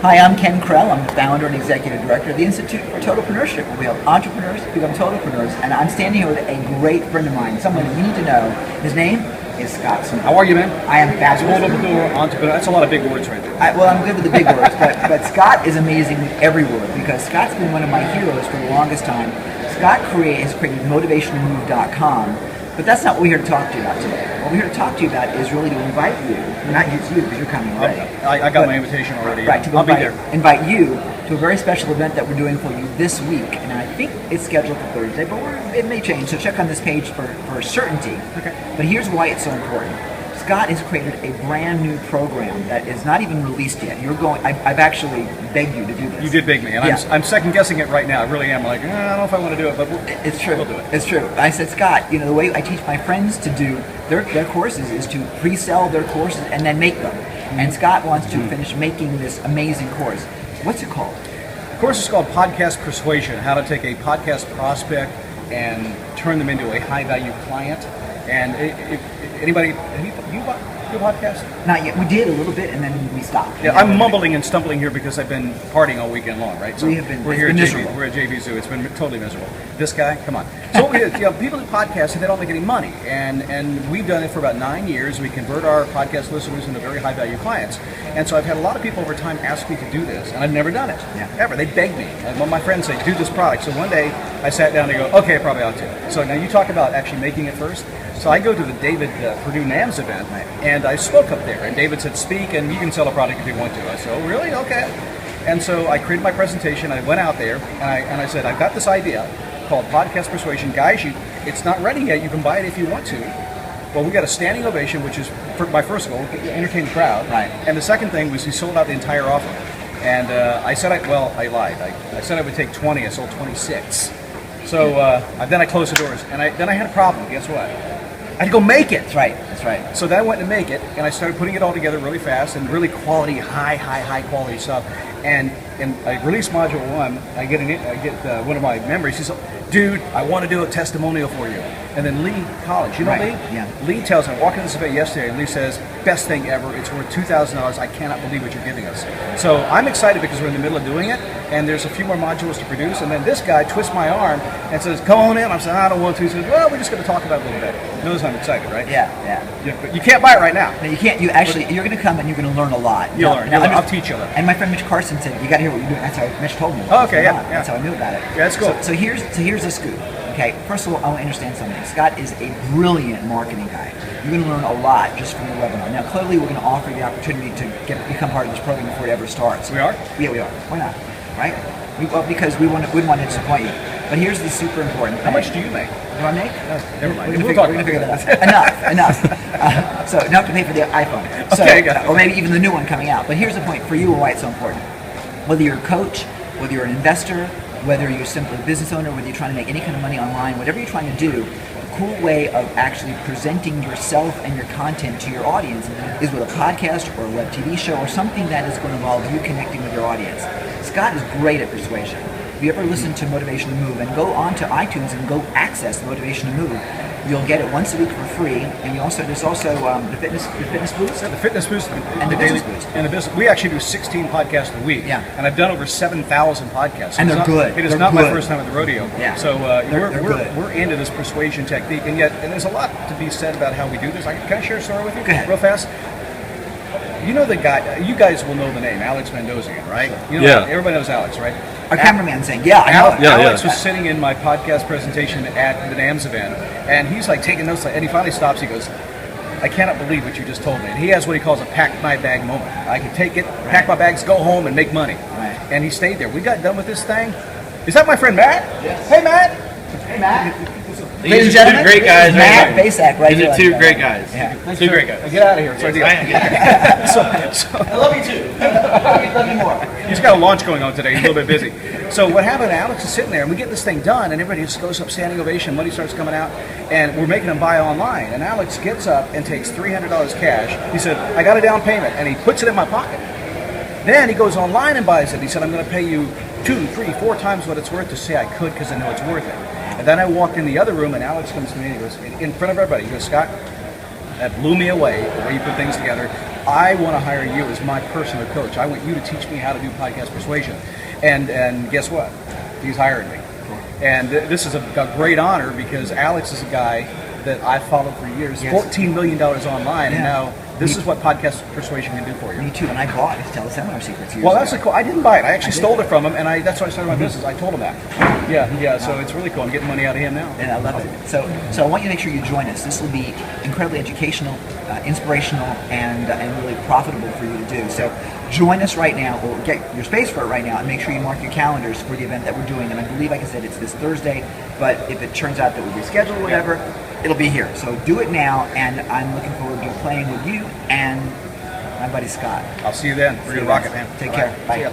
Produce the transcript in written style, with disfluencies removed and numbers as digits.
Hi, I'm Ken Krell. I'm the founder and executive director of the Institute for Totalpreneurship, where we help entrepreneurs become totalpreneurs. And I'm standing here with a great friend of mine, someone you need to know. His name is Scott Smith. How are you, man? I am fabulous. Entrepreneur. That's a lot of big words right there. Well, I'm good with the big words, but Scott is amazing with every word because Scott's been one of my heroes for the longest time. Scott has created motivationtomove.com. But that's not what we're here to talk to you about today. What we're here to talk to you about is really to invite you, not just you because you're coming already. I got my invitation already. Right, I'll be there. Invite you to a very special event that we're doing for you this week. And I think it's scheduled for Thursday, but it may change. So check on this page for certainty. Okay. But here's why it's so important. Scott has created a brand new program that is not even released yet. I've actually begged you to do this. You did beg me, and yeah. I'm second guessing it right now. I really am. Like, I don't know if I want to do it, but it's true. We'll do it. It's true. I said, Scott, the way I teach my friends to do their courses is to pre-sell their courses and then make them. And Scott wants to finish making this amazing course. What's it called? The course is called Podcast Persuasion: How to Take a Podcast Prospect and Turn Them into a High-Value Client. And if anybody, have you bought your podcast? Not yet. We did a little bit, and then we stopped. Yeah, I'm mumbling and stumbling here because I've been partying all weekend long, right? So we're here at miserable. We're at JV Zoo. It's been totally miserable. This guy, come on. So what we do, people do podcasts and they don't make any money, and we've done it for about 9 years. We convert our podcast listeners into very high value clients, and so I've had a lot of people over time ask me to do this, and I've never done it ever. They beg me. And when my friends say, "Do this product," so one day I sat down and I go, "Okay, I probably ought to." So now you talk about actually making it first. So I go to the David Perdue NAMS event, and I spoke up there. And David said, "Speak, and you can sell a product if you want to." I said, "Oh, really? Okay." And so I created my presentation. I went out there, and I said, "I've got this idea called Podcast Persuasion. Guys, it's not ready yet. You can buy it if you want to." Well, we got a standing ovation, which is my first goal, entertain the crowd. Right. And the second thing was we sold out the entire offer. And I said, I lied. I said I would take 20. I sold 26. So then I closed the doors, and then I had a problem. Guess what? I had to go make it. That's right. That's right. So then I went to make it, and I started putting it all together really fast and really quality, high quality stuff. And I released module 1. I get one of my members. He said, "Dude, I want to do a testimonial for you." And then Lee College, you know Lee? Yeah. Lee tells me, I walked into this event yesterday, and Lee says, "Best thing ever. It's worth $2,000. I cannot believe what you're giving us." So I'm excited because we're in the middle of doing it, and there's a few more modules to produce. And then this guy twists my arm and says, "Come on in." I'm saying, "I don't want to." He says, "Well, we're just going to talk about it a little bit." Notice I'm excited, right? Yeah. But you can't buy it right now. No, you can't. You're going to come and you're going to learn a lot. You'll learn. I'll teach you a little. And my friend Mitch Carson said, "You got to hear what you're doing." That's how Mitch told me. Oh, okay, yeah. That's how I knew about it. Yeah, that's cool. So here's the scoop. Okay, first of all, I want to understand something. Scott is a brilliant marketing guy. You're going to learn a lot just from the webinar. Now, clearly, we're going to offer you the opportunity to become part of this program before it ever starts. We are? Yeah, we are. Why not? Right? Because we wouldn't want to disappoint you. But here's the super important thing. How much do you make? Do I make? Never mind. We're going to figure that out. Enough. So now to pay for the iPhone. So, okay, got it. Or maybe even the new one coming out. But here's the point for you and why it's so important. Whether you're a coach, whether you're an investor, whether you're simply a business owner, whether you're trying to make any kind of money online, whatever you're trying to do, a cool way of actually presenting yourself and your content to your audience is with a podcast or a web TV show or something that is going to involve you connecting with your audience. Scott is great at persuasion. If you ever listen to Motivation to Move and go onto iTunes and go access Motivation to Move, you'll get it once a week for free. And there's also the fitness boost. The fitness boost And the business boost. And the business. We actually do 16 podcasts a week. Yeah. And I've done over 7,000 podcasts. So and they're good. It is they're not good. my first time at the rodeo. Yeah. So good. we're into this persuasion technique, and there's a lot to be said about how we do this. Can I share a story with you? Go ahead. Real fast. You know the guy. You guys will know the name, Alex Mendozian, right? You know, Yeah. Everybody knows Alex, right? Our cameraman saying, "Yeah, I know." Alex was sitting in my podcast presentation at the NAMS event, and he's like taking notes, and he finally stops. He goes, "I cannot believe what you just told me." And he has what he calls a pack my bag moment. I can take it, pack my bags, go home, and make money. Right. And he stayed there. We got done with this thing. Is that my friend Matt? Yes. Hey, Matt. Hey, Matt. These are two great guys. Matt Basak, right? These are two great guys. Yeah. Two great guys. Get out of here. It's our deal. I love you too. love you more. He's got a launch going on today. He's a little bit busy. So what happened, Alex is sitting there, and we get this thing done, and everybody just goes up standing ovation, money starts coming out, and we're making them buy online. And Alex gets up and takes $300 cash. He said, "I got a down payment," and he puts it in my pocket. Then he goes online and buys it. He said, "I'm going to pay you 2, 3, 4 times what it's worth to say I could because I know it's worth it." And then I walked in the other room, and Alex comes to me and he goes, in front of everybody, he goes, "Scott, that blew me away, the way you put things together. I want to hire you as my personal coach. I want you to teach me how to do podcast persuasion. And guess what? He's hiring me. And this is a great honor because Alex is a guy that I followed for years. Yes. $14 million online, and Yeah. now this is what podcast persuasion can do for you. Me too, and I bought his teleseminar secrets years Well, that's ago. cool. I didn't buy it. I actually stole it from him, and that's why I started my business. I told him that. Yeah. So it's really cool. I'm getting money out of him now. And I love it. So I want you to make sure you join us. This will be incredibly educational, inspirational, and really profitable for you to do. So join us right now, or get your space for it right now, and make sure you mark your calendars for the event that we're doing. And I believe, like I said, it's this Thursday, but if it turns out that we reschedule or whatever, it'll be here. So do it now, and I'm looking forward to playing with you and my buddy Scott. I'll see you then. We're going to rock it, man. Take All care. right. Bye. See ya.